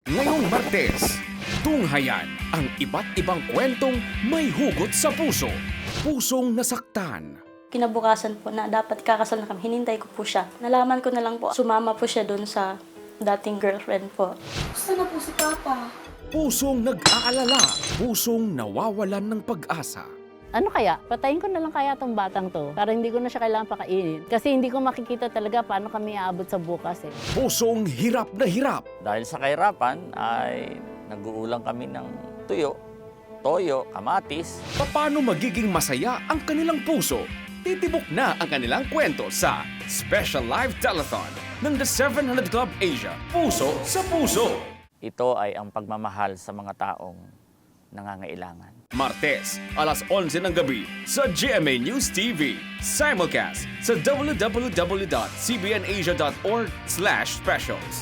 Ngayong Martes, tunghayan ang iba't ibang kwentong may hugot sa puso. Pusong nasaktan. Kinabukasan po na dapat kakasal na kami, hinintay ko po siya. Nalaman ko na lang po, sumama po siya doon sa dating girlfriend po. Gusto na po si Papa. Pusong nag-aalala. Pusong nawawalan ng pag-asa. Ano kaya? Patayin ko na lang kaya tong batang to para hindi ko na siya kailangan pakainin. Kasi hindi ko makikita talaga paano kami aabot sa bukas eh. Pusong hirap na hirap. Dahil sa kahirapan ay nag-uulang kami ng tuyo, toyo, kamatis. Paano magiging masaya ang kanilang puso? Titibok na ang kanilang kwento sa Special Live Telethon ng The 700 Club Asia. Puso sa puso. Ito ay ang pagmamahal sa mga taong nangangailangan. Martes, alas 11 ng gabi sa GMA News TV. Simulcast sa www.cbnasia.org/specials.